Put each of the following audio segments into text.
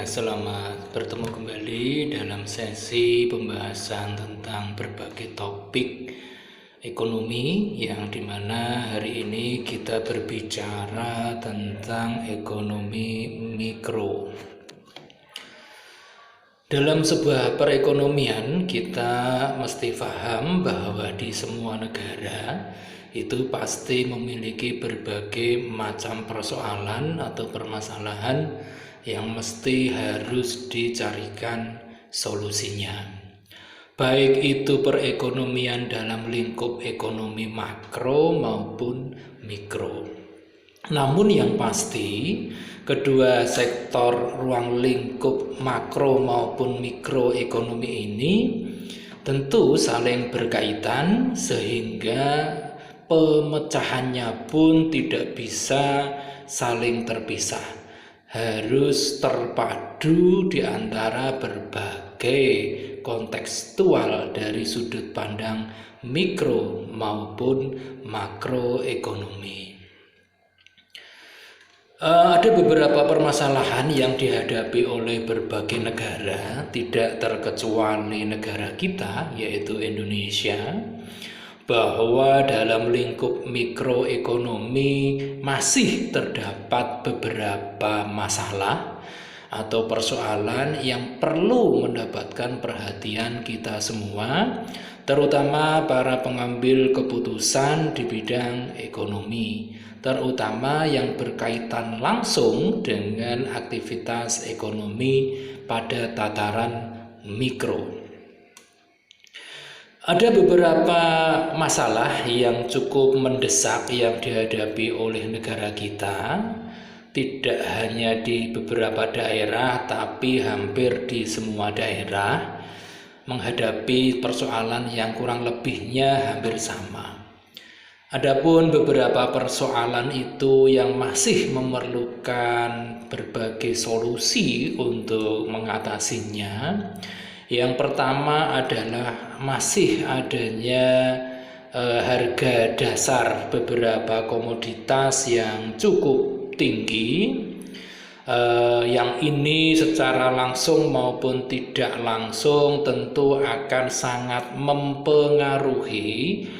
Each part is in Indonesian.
Selamat bertemu kembali dalam sesi pembahasan tentang berbagai topik ekonomi yang dimana hari ini kita berbicara tentang ekonomi mikro. Dalam sebuah perekonomian kita mesti paham bahwa di semua negara itu pasti memiliki berbagai macam persoalan atau permasalahan yang mesti harus dicarikan solusinya. Baik itu perekonomian dalam lingkup ekonomi makro maupun mikro. Namun yang pasti, kedua sektor ruang lingkup makro maupun mikro ekonomi ini tentu saling berkaitan sehingga pemecahannya pun tidak bisa saling terpisah. Harus terpadu di antara berbagai kontekstual dari sudut pandang mikro maupun makroekonomi. Ada beberapa permasalahan yang dihadapi oleh berbagai negara, tidak terkecuali negara kita, yaitu Indonesia, bahwa dalam lingkup mikroekonomi masih terdapat beberapa masalah atau persoalan yang perlu mendapatkan perhatian kita semua, terutama para pengambil keputusan di bidang ekonomi, terutama yang berkaitan langsung dengan aktivitas ekonomi pada tataran mikro. Ada beberapa masalah yang cukup mendesak yang dihadapi oleh negara kita, tidak hanya di beberapa daerah tapi hampir di semua daerah menghadapi persoalan yang kurang lebihnya hampir sama. Adapun beberapa persoalan itu yang masih memerlukan berbagai solusi untuk mengatasinya. Yang pertama adalah masih adanya harga dasar beberapa komoditas yang cukup tinggi. Yang ini secara langsung maupun tidak langsung tentu akan sangat mempengaruhi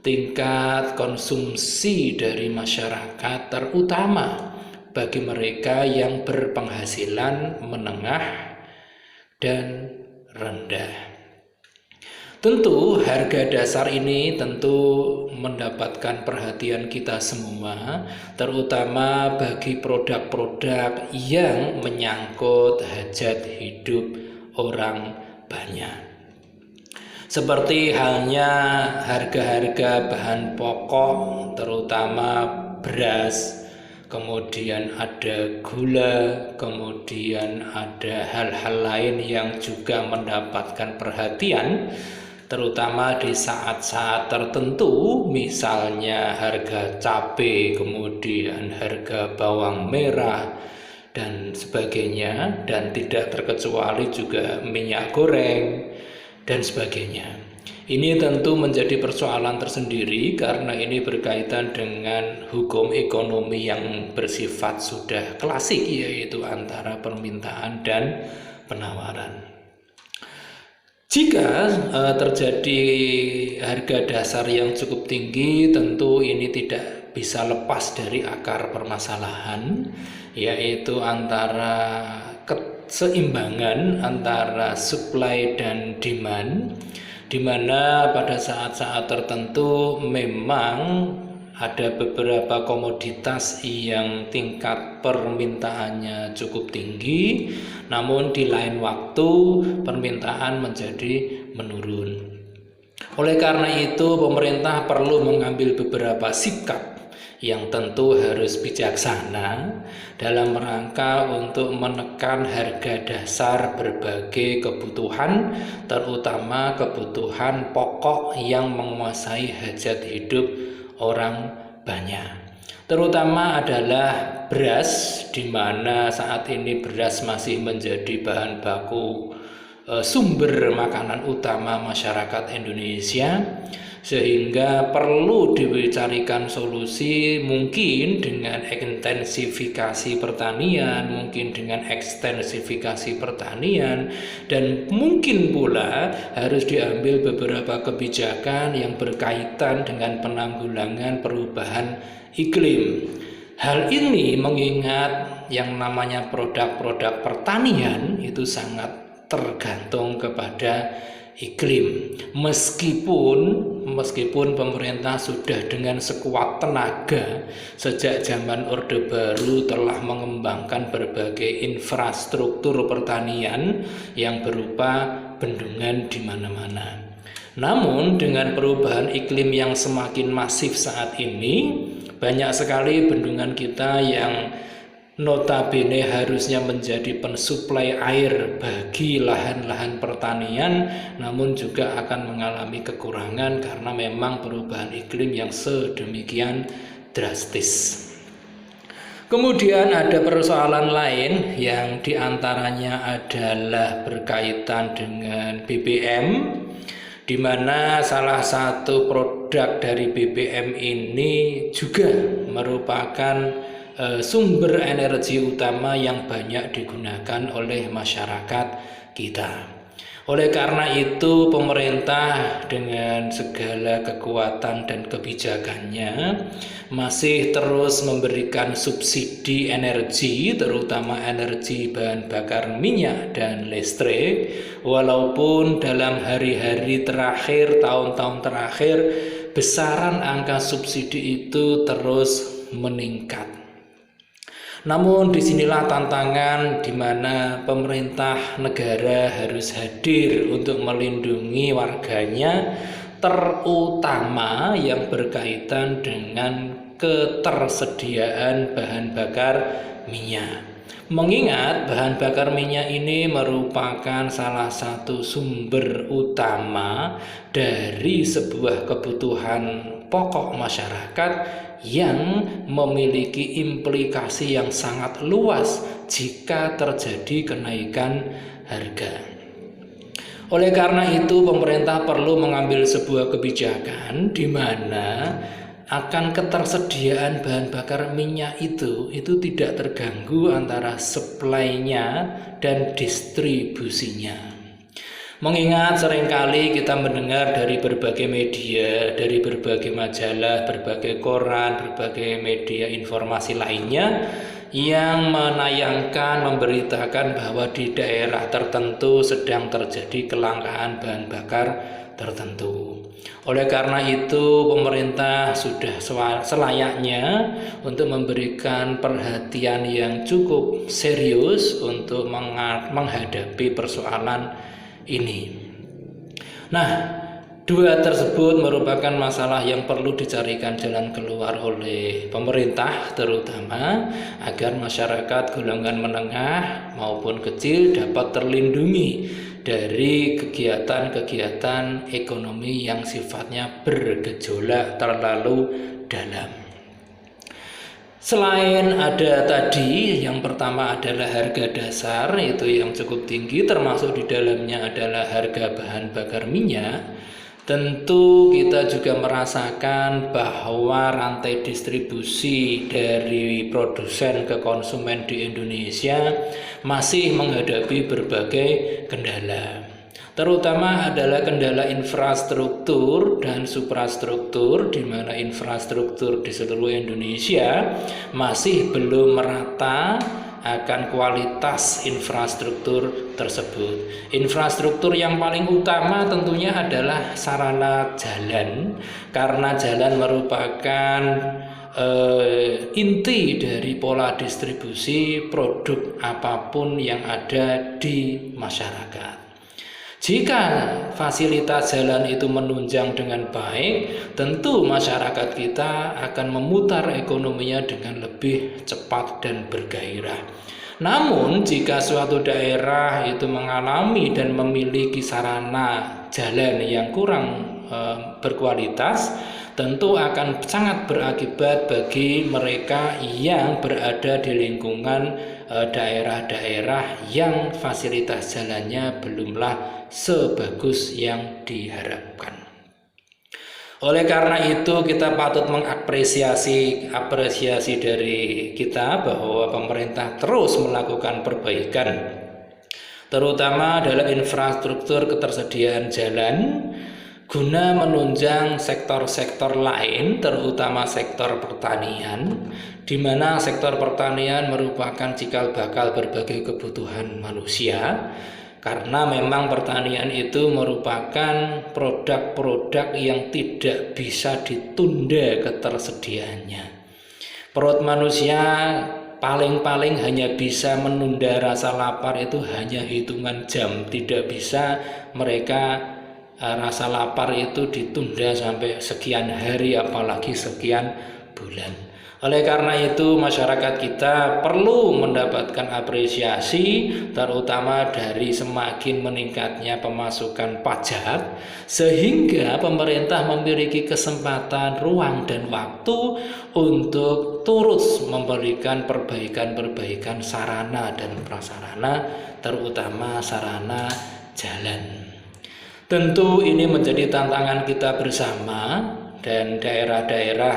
tingkat konsumsi dari masyarakat, terutama bagi mereka yang berpenghasilan menengah dan rendah. Tentu harga dasar ini tentu mendapatkan perhatian kita semua, terutama bagi produk-produk yang menyangkut hajat hidup orang banyak. Seperti halnya harga-harga bahan pokok, terutama beras, kemudian ada gula, kemudian ada hal-hal lain yang juga mendapatkan perhatian, terutama di saat-saat tertentu, misalnya harga cabai, kemudian harga bawang merah, dan sebagainya, dan tidak terkecuali juga minyak goreng, dan sebagainya. Ini tentu menjadi persoalan tersendiri karena ini berkaitan dengan hukum ekonomi yang bersifat sudah klasik, yaitu antara permintaan dan penawaran. Jika terjadi harga dasar yang cukup tinggi, tentu ini tidak bisa lepas dari akar permasalahan, yaitu antara keseimbangan antara supply dan demand, di mana pada saat-saat tertentu memang ada beberapa komoditas yang tingkat permintaannya cukup tinggi, namun di lain waktu permintaan menjadi menurun. Oleh karena itu, pemerintah perlu mengambil beberapa sikap yang tentu harus bijaksana dalam rangka untuk menekan harga dasar berbagai kebutuhan, terutama kebutuhan pokok yang menguasai hajat hidup orang banyak. Terutama adalah beras, di mana saat ini beras masih menjadi bahan baku sumber makanan utama masyarakat Indonesia, sehingga perlu dicarikan solusi, mungkin dengan intensifikasi pertanian, mungkin dengan ekstensifikasi pertanian, dan mungkin pula harus diambil beberapa kebijakan yang berkaitan dengan penanggulangan perubahan iklim. Hal ini mengingat yang namanya produk-produk pertanian itu sangat tergantung kepada iklim. Meskipun pemerintah sudah dengan sekuat tenaga sejak zaman Orde Baru telah mengembangkan berbagai infrastruktur pertanian yang berupa bendungan di mana-mana. Namun dengan perubahan iklim yang semakin masif saat ini, banyak sekali bendungan kita yang notabene harusnya menjadi pensuplai air bagi lahan-lahan pertanian, namun juga akan mengalami kekurangan karena memang perubahan iklim yang sedemikian drastis. Kemudian ada persoalan lain yang diantaranya adalah berkaitan dengan BBM, di mana salah satu produk dari BBM ini juga merupakan sumber energi utama yang banyak digunakan oleh masyarakat kita. Oleh karena itu pemerintah dengan segala kekuatan dan kebijakannya masih terus memberikan subsidi energi, terutama energi bahan bakar minyak dan listrik, walaupun dalam hari-hari terakhir, tahun-tahun terakhir, besaran angka subsidi itu terus meningkat. Namun disinilah tantangan di mana pemerintah negara harus hadir untuk melindungi warganya, terutama yang berkaitan dengan ketersediaan bahan bakar minyak. Mengingat bahan bakar minyak ini merupakan salah satu sumber utama dari sebuah kebutuhan pokok masyarakat yang memiliki implikasi yang sangat luas jika terjadi kenaikan harga. Oleh karena itu pemerintah perlu mengambil sebuah kebijakan di mana akan ketersediaan bahan bakar minyak itu tidak terganggu antara supply-nya dan distribusinya. Mengingat seringkali kita mendengar dari berbagai media, dari berbagai majalah, berbagai koran, berbagai media informasi lainnya yang menayangkan, memberitakan bahwa di daerah tertentu sedang terjadi kelangkaan bahan bakar tertentu. Oleh karena itu pemerintah sudah selayaknya untuk memberikan perhatian yang cukup serius untuk menghadapi persoalan ini. Nah, dua tersebut merupakan masalah yang perlu dicarikan jalan keluar oleh pemerintah, terutama agar masyarakat golongan menengah maupun kecil dapat terlindungi dari kegiatan-kegiatan ekonomi yang sifatnya bergejolak terlalu dalam. Selain ada tadi, yang pertama adalah harga dasar, itu yang cukup tinggi, termasuk di dalamnya adalah harga bahan bakar minyak. Tentu kita juga merasakan bahwa rantai distribusi dari produsen ke konsumen di Indonesia masih menghadapi berbagai kendala. Terutama adalah kendala infrastruktur dan suprastruktur, di mana infrastruktur di seluruh Indonesia masih belum merata akan kualitas infrastruktur tersebut. Infrastruktur yang paling utama tentunya adalah sarana jalan, karena jalan merupakan inti dari pola distribusi produk apapun yang ada di masyarakat. Jika fasilitas jalan itu menunjang dengan baik, tentu masyarakat kita akan memutar ekonominya dengan lebih cepat dan bergairah. Namun jika suatu daerah itu mengalami dan memiliki sarana jalan yang kurang berkualitas, tentu akan sangat berakibat bagi mereka yang berada di lingkungan daerah-daerah yang fasilitas jalannya belumlah sebagus yang diharapkan. Oleh karena itu kita patut mengapresiasi dari kita bahwa pemerintah terus melakukan perbaikan, terutama dalam infrastruktur ketersediaan jalan, guna menunjang sektor-sektor lain, terutama sektor pertanian, di mana sektor pertanian merupakan cikal bakal berbagai kebutuhan manusia. Karena memang pertanian itu merupakan produk-produk yang tidak bisa ditunda ketersediaannya. Perut manusia paling-paling hanya bisa menunda rasa lapar itu hanya hitungan jam. Tidak bisa mereka rasa lapar itu ditunda sampai sekian hari, apalagi sekian bulan. Oleh karena itu masyarakat kita perlu mendapatkan apresiasi, terutama dari semakin meningkatnya pemasukan pajak, sehingga pemerintah memiliki kesempatan, ruang dan waktu untuk terus memberikan perbaikan-perbaikan sarana dan prasarana, terutama sarana jalan. Tentu ini menjadi tantangan kita bersama, dan daerah-daerah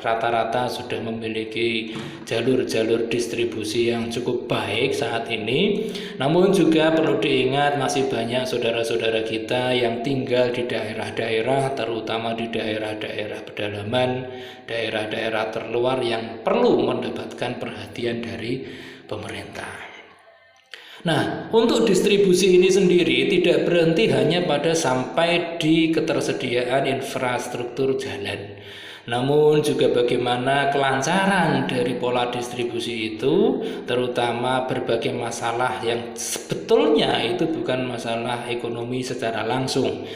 rata-rata sudah memiliki jalur-jalur distribusi yang cukup baik saat ini. Namun juga perlu diingat masih banyak saudara-saudara kita yang tinggal di daerah-daerah, terutama di daerah-daerah pedalaman, daerah-daerah terluar yang perlu mendapatkan perhatian dari pemerintah. Nah, untuk distribusi ini sendiri tidak berhenti hanya pada sampai di ketersediaan infrastruktur jalan. Namun juga bagaimana kelancaran dari pola distribusi itu, terutama berbagai masalah yang sebetulnya itu bukan masalah ekonomi secara langsung.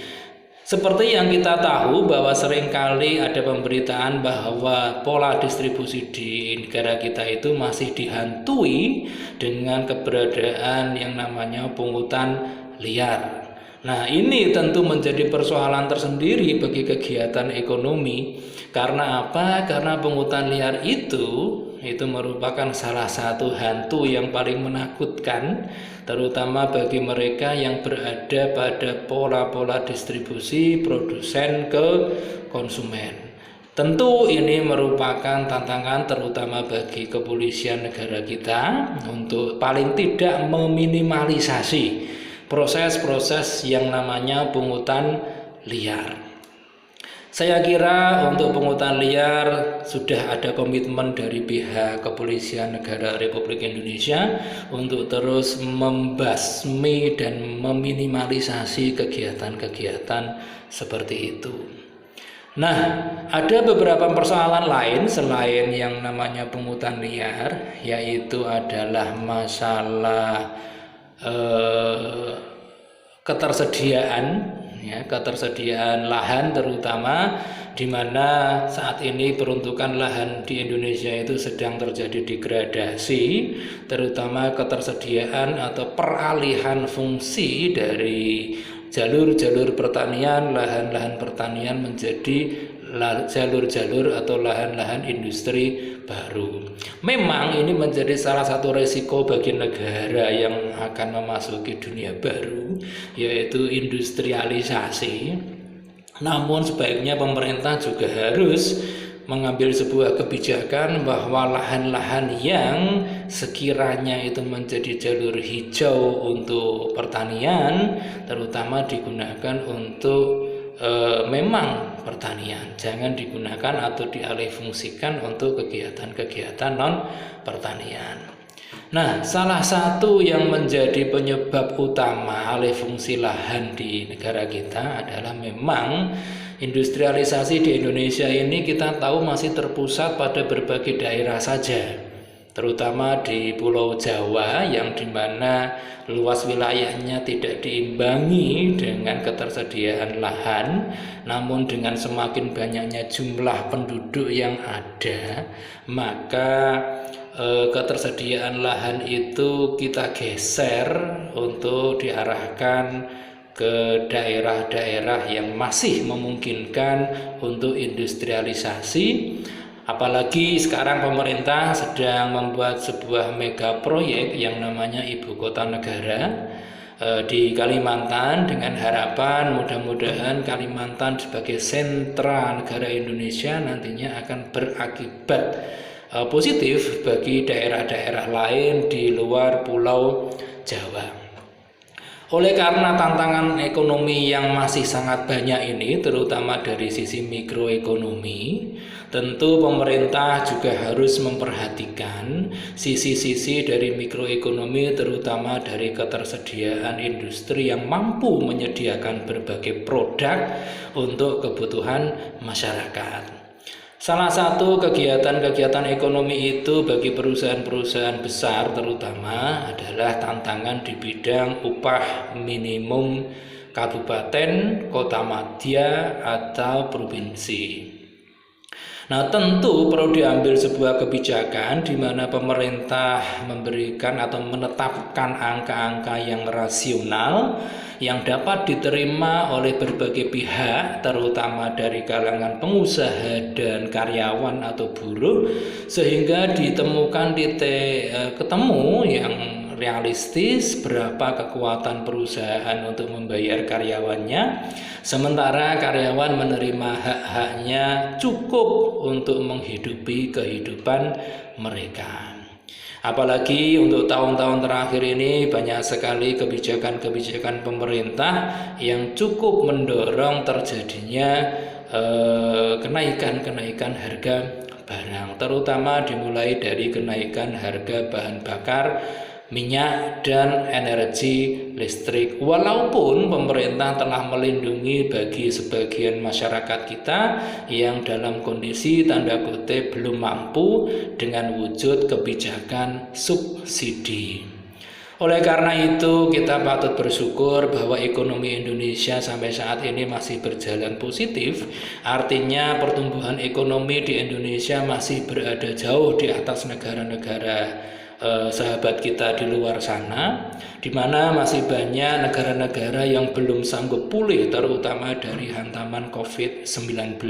Seperti yang kita tahu bahwa seringkali ada pemberitaan bahwa pola distribusi di negara kita itu masih dihantui dengan keberadaan yang namanya pungutan liar. Nah, ini tentu menjadi persoalan tersendiri bagi kegiatan ekonomi. Karena apa? Karena pungutan liar itu merupakan salah satu hantu yang paling menakutkan, terutama bagi mereka yang berada pada pola-pola distribusi produsen ke konsumen. Tentu ini merupakan tantangan terutama bagi kepolisian negara kita untuk paling tidak meminimalisasi proses-proses yang namanya pungutan liar. Saya kira untuk pungutan liar sudah ada komitmen dari pihak Kepolisian Negara Republik Indonesia untuk terus membasmi dan meminimalisasi kegiatan-kegiatan seperti itu. Nah, ada beberapa persoalan lain selain yang namanya pungutan liar, yaitu adalah masalah ketersediaan lahan, terutama di mana saat ini peruntukan lahan di Indonesia itu sedang terjadi degradasi, terutama ketersediaan atau peralihan fungsi dari jalur-jalur pertanian, lahan-lahan pertanian menjadi jalur-jalur atau lahan-lahan industri baru. Memang ini menjadi salah satu resiko bagi negara yang akan memasuki dunia baru, yaitu industrialisasi. Namun sebaiknya pemerintah juga harus mengambil sebuah kebijakan bahwa lahan-lahan yang sekiranya itu menjadi jalur hijau untuk pertanian, terutama digunakan untuk memang pertanian, jangan digunakan atau dialihfungsikan untuk kegiatan-kegiatan non pertanian. Nah, salah satu yang menjadi penyebab utama alih fungsi lahan di negara kita adalah memang industrialisasi di Indonesia ini kita tahu masih terpusat pada berbagai daerah saja, terutama di Pulau Jawa yang dimana luas wilayahnya tidak diimbangi dengan ketersediaan lahan. Namun dengan semakin banyaknya jumlah penduduk yang ada, maka ketersediaan lahan itu kita geser untuk diarahkan ke daerah-daerah yang masih memungkinkan untuk industrialisasi. Apalagi sekarang pemerintah sedang membuat sebuah mega proyek yang namanya Ibu Kota Negara, di Kalimantan, dengan harapan mudah-mudahan Kalimantan sebagai sentra negara Indonesia nantinya akan berakibat positif bagi daerah-daerah lain di luar Pulau Jawa. Oleh karena tantangan ekonomi yang masih sangat banyak ini, terutama dari sisi mikroekonomi, tentu pemerintah juga harus memperhatikan sisi-sisi dari mikroekonomi, terutama dari ketersediaan industri yang mampu menyediakan berbagai produk untuk kebutuhan masyarakat. Salah satu kegiatan-kegiatan ekonomi itu bagi perusahaan-perusahaan besar terutama adalah tantangan di bidang upah minimum kabupaten, kota madya, atau provinsi. Nah, tentu perlu diambil sebuah kebijakan di mana pemerintah memberikan atau menetapkan angka-angka yang rasional yang dapat diterima oleh berbagai pihak, terutama dari kalangan pengusaha dan karyawan atau buruh, sehingga ditemukan titik ketemu yang realistis berapa kekuatan perusahaan untuk membayar karyawannya, sementara karyawan menerima hak-haknya cukup untuk menghidupi kehidupan mereka. Apalagi untuk tahun-tahun terakhir ini banyak sekali kebijakan-kebijakan pemerintah yang cukup mendorong terjadinya kenaikan harga barang, terutama dimulai dari kenaikan harga bahan bakar minyak dan energi listrik. Walaupun pemerintah telah melindungi bagi sebagian masyarakat kita yang dalam kondisi tanda kutip belum mampu dengan wujud kebijakan subsidi. Oleh karena itu kita patut bersyukur bahwa ekonomi Indonesia sampai saat ini masih berjalan positif. Artinya pertumbuhan ekonomi di Indonesia masih berada jauh di atas negara-negara sahabat kita di luar sana, di mana masih banyak negara-negara yang belum sanggup pulih, terutama dari hantaman COVID-19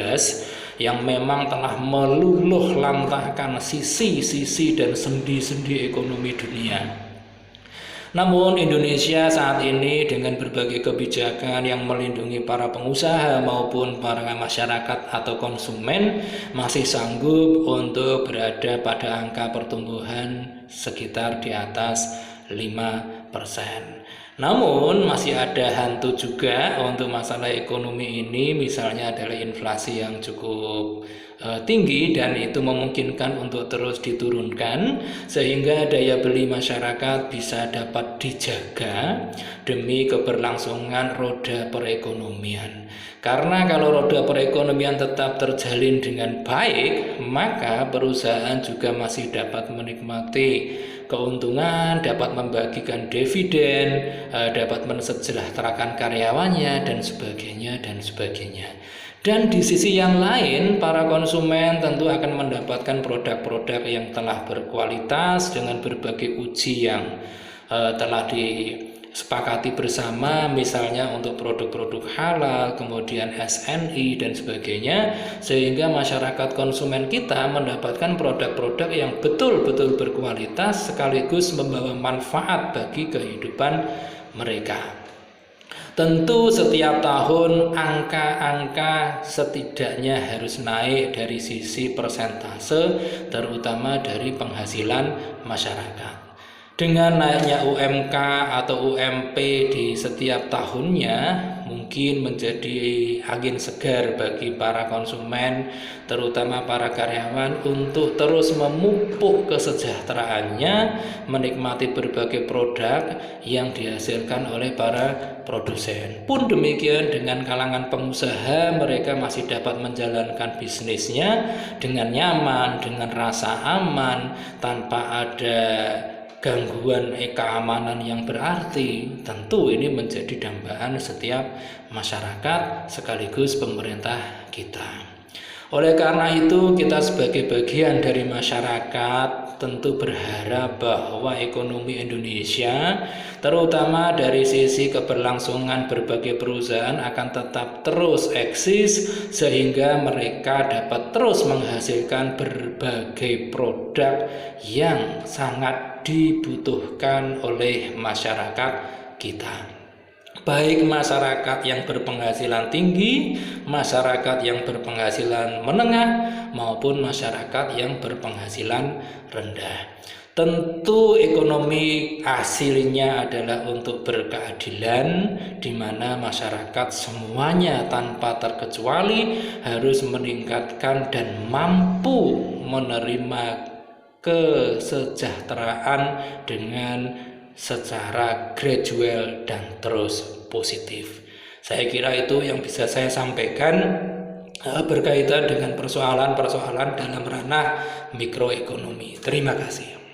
yang memang telah meluluh lantahkan sisi-sisi dan sendi-sendi ekonomi dunia. Namun Indonesia saat ini dengan berbagai kebijakan yang melindungi para pengusaha maupun para masyarakat atau konsumen masih sanggup untuk berada pada angka pertumbuhan sekitar di atas 5%. Namun masih ada hantu juga untuk masalah ekonomi ini, misalnya adalah inflasi yang cukup tinggi dan itu memungkinkan untuk terus diturunkan sehingga daya beli masyarakat bisa dapat dijaga demi keberlangsungan roda perekonomian. Karena kalau roda perekonomian tetap terjalin dengan baik, maka perusahaan juga masih dapat menikmati keuntungan, dapat membagikan dividen, dapat mensejahterakan karyawannya dan sebagainya dan sebagainya. Dan di sisi yang lain, para konsumen tentu akan mendapatkan produk-produk yang telah berkualitas dengan berbagai uji yang telah disepakati bersama, misalnya untuk produk-produk halal, kemudian SNI dan sebagainya, sehingga masyarakat konsumen kita mendapatkan produk-produk yang betul-betul berkualitas sekaligus membawa manfaat bagi kehidupan mereka. Tentu setiap tahun angka-angka setidaknya harus naik dari sisi persentase, terutama dari penghasilan masyarakat. Dengan naiknya UMK atau UMP di setiap tahunnya mungkin menjadi angin segar bagi para konsumen, terutama para karyawan, untuk terus memupuk kesejahteraannya, menikmati berbagai produk yang dihasilkan oleh para produsen. Pun demikian dengan kalangan pengusaha, mereka masih dapat menjalankan bisnisnya dengan nyaman, dengan rasa aman, tanpa ada gangguan keamanan yang berarti. Tentu ini menjadi dambaan setiap masyarakat sekaligus pemerintah kita. Oleh karena itu kita sebagai bagian dari masyarakat tentu berharap bahwa ekonomi Indonesia, terutama dari sisi keberlangsungan berbagai perusahaan, akan tetap terus eksis sehingga mereka dapat terus menghasilkan berbagai produk yang sangat dibutuhkan oleh masyarakat kita. Baik masyarakat yang berpenghasilan tinggi, masyarakat yang berpenghasilan menengah, maupun masyarakat yang berpenghasilan rendah. Tentu ekonomi hasilnya adalah untuk berkeadilan, di mana masyarakat semuanya tanpa terkecuali harus meningkatkan dan mampu menerima kesejahteraan dengan secara gradual dan terus positif. Saya kira itu yang bisa saya sampaikan berkaitan dengan persoalan-persoalan dalam ranah mikroekonomi. Terima kasih.